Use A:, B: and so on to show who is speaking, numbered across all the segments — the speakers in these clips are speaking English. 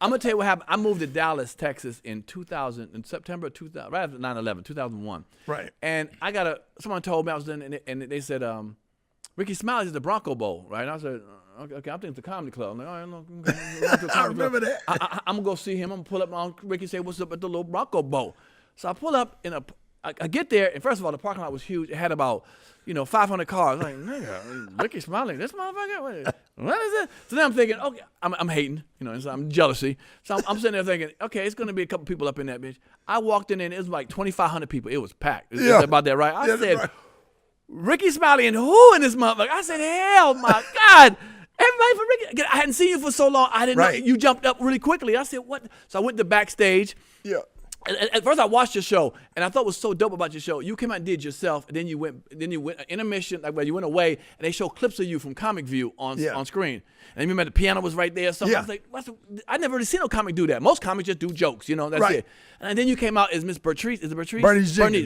A: I'm gonna tell you what happened. I moved to Dallas, Texas in September 2000, right after 9/11, 2001.
B: Right.
A: And someone told me I was in, and they said, Rickey Smiley is the Bronco Bowl, right? And I said, okay, I'm thinking it's a comedy club. I'm like, all right, look,
B: I remember that.
A: I'm gonna go see him. I'm gonna pull up on Rickey, say what's up at the little Bronco Bowl. So I pull up I get there, and first of all, the parking lot was huge. It had about 500 cars. I'm like, nigga, Rickey Smiley, this motherfucker. What is it? So then I'm thinking, okay, I'm hating, and so I'm jealousy. So I'm sitting there thinking, okay, it's gonna be a couple people up in that bitch. I walked in and it was like 2,500 people. It was packed. Is that about that right? I said, right. Rickey Smiley and who in this motherfucker? I said, hell my God. Everybody for Rickey. I hadn't seen you for so long. I didn't know. You jumped up really quickly. I said, what? So I went to backstage.
B: Yeah.
A: At first, I watched your show, and I thought what was so dope about your show. You came out and did yourself, and then you went intermission, like where you went away, and they showed clips of you from Comic View on screen. And you remember the piano was right there. So I was like, I never really seen no comic do that. Most comics just do jokes, that's it. And then you came out as Miss Bertrice. Is it Bertrice?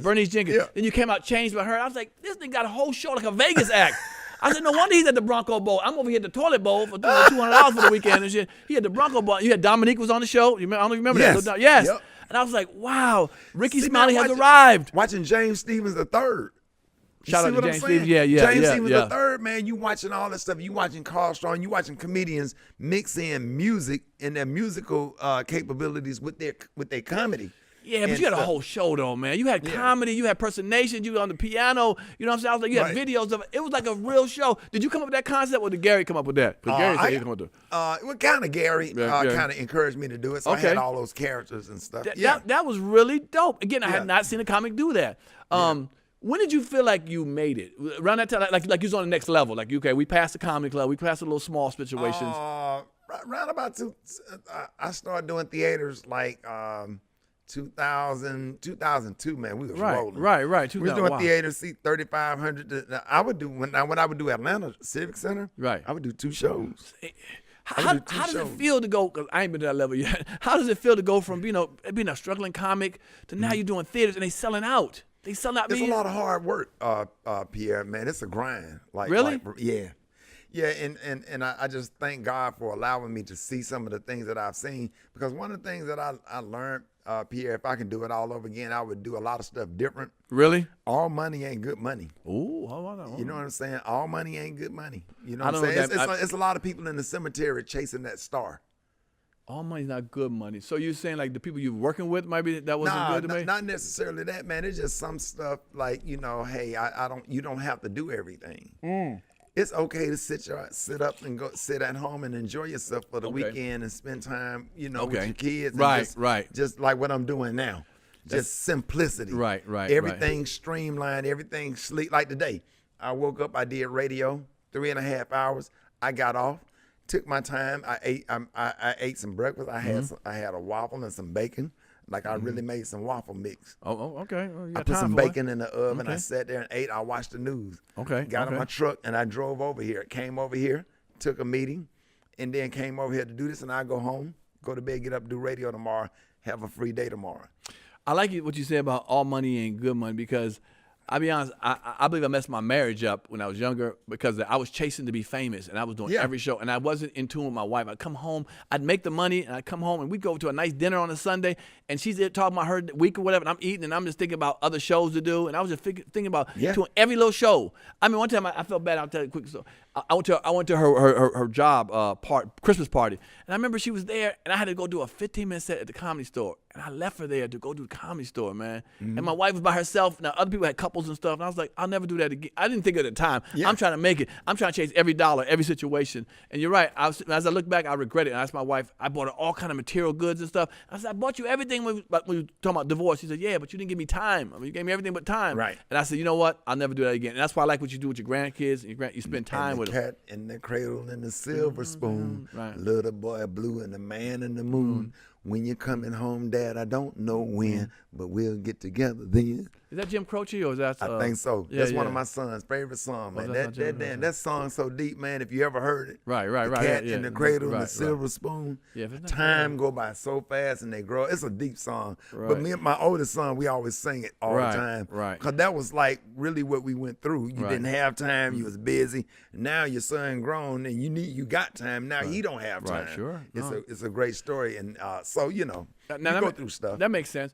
A: Bernice Jenkins. Yeah. Then you came out changed by her. I was like, this thing got a whole show like a Vegas act. I said, no wonder he's at the Bronco Bowl. I'm over here at the Toilet Bowl for $200 for the weekend and shit. He had the Bronco Bowl. You had Dominique was on the show. I don't know if you remember that. Yes. Yep. And I was like, wow, Rickey Smiley has arrived.
B: Watching James Stevens III.
A: Shout out to James Stevens.
B: James Stevens III, man, you watching all that stuff. You watching Carl Strong. You watching comedians mix in music and their musical capabilities with their comedy.
A: Yeah, but you had a whole show though, man. You had comedy, you had personation, you were on the piano. You know what I'm saying? I was like, you had videos of it. It was like a real show. Did you come up with that concept, or did Gary come up with that? Because Gary said he come up with it.
B: Well, kind of Gary kind of encouraged me to do it. So I had all those characters and stuff.
A: That was really dope. Again, I had not seen a comic do that. When did you feel like you made it? Around that time, like you was on the next level. Like, okay, we passed the comedy club, we passed the little small situations.
B: Around about I started doing theaters like 2002, man. We was rolling.
A: Right.
B: We was doing theaters, seat 3,500. I would do when I would do Atlanta Civic Center.
A: Right.
B: I would do 2 shows.
A: How does it feel to go? Cause I ain't been to that level yet. How does it feel to go from being a struggling comic to now you're doing theaters and they selling out? They selling out.
B: It's a lot of hard work, Pierre. Man, it's a grind.
A: Really?
B: Yeah, and I just thank God for allowing me to see some of the things that I've seen, because one of the things that I learned, Pierre, if I can do it all over again, I would do a lot of stuff different.
A: Really?
B: All money ain't good money.
A: Ooh, hold on.
B: You know what I'm saying? All money ain't good money. You know what I'm saying? It's a lot of people in the cemetery chasing that star.
A: All money's not good money. So you're saying like the people you're working with, maybe that wasn't good to me?
B: Not necessarily that, man. It's just some stuff like, hey, you don't have to do everything. It's okay to sit up and go sit at home and enjoy yourself for the weekend and spend time, with your kids.
A: Right.
B: Just like what I'm doing now. Just simplicity.
A: Right.
B: Everything streamlined, everything sleek. Like today, I woke up, I did radio, 3.5 hours. I got off, took my time. I ate some breakfast. I had a waffle and some bacon. Like I really made some waffle mix.
A: Oh, okay. Well,
B: I put some bacon in the oven. I sat there and ate. I watched the news. Got in my truck and I drove over here. Came over here, took a meeting, and then came over here to do this. And I go home, go to bed, get up, do radio tomorrow, have a free day tomorrow.
A: I like what you said about all money ain't good money, because I'll be honest, I believe I messed my marriage up when I was younger, because I was chasing to be famous and I was doing every show and I wasn't in tune with my wife. I'd come home, I'd make the money and I'd come home and we'd go to a nice dinner on a Sunday and she's there talking about her week or whatever and I'm eating and I'm just thinking about other shows to do and I was just thinking about doing every little show. I mean, one time I felt bad. I'll tell you a quick story. I went to her job Christmas party and I remember she was there and I had to go do a 15-minute set at the Comedy Store. And I left her there to go do the Comedy Store, man. And my wife was by herself. Now, other people had couples and stuff. And I was like, I'll never do that again. I didn't think at the time. I'm trying to make it. I'm trying to chase every dollar, every situation. And you're right. As I look back, I regret it. And I asked my wife, I bought her all kind of material goods and stuff. I said, I bought you everything when we were talking about divorce. She said, yeah, but you didn't give me time. I mean, you gave me everything but time.
B: Right.
A: And I said, you know what? I'll never do that again. And that's why I like what you do with your grandkids. And you spend time with them.
B: The cat in the cradle and the silver spoon. Right. Little boy blue and the man in the moon. When you're coming home, Dad, I don't know when, but we'll get together then.
A: Is that Jim Croce or is that?
B: I think so.
A: Yeah,
B: That's one
A: yeah.
B: of my son's favorite songs, man.
A: that's not Jim Croce.
B: That song's so deep, man. If you ever heard it,
A: Right.
B: the cat
A: yeah,
B: in the cradle, and
A: right,
B: the silver spoon.
A: Yeah, if it's not
B: Time go by so fast, and they grow. It's a deep song.
A: Right.
B: But me and my oldest son, we always sing it all
A: Right,
B: the time.
A: right.
B: Because that was like really what we went through. You
A: Right.
B: didn't have time. You was busy. Now your son grown, and you got time. Now he don't have time.
A: Right, sure.
B: It's a great story, and so you
A: Now,
B: go through stuff.
A: That makes sense.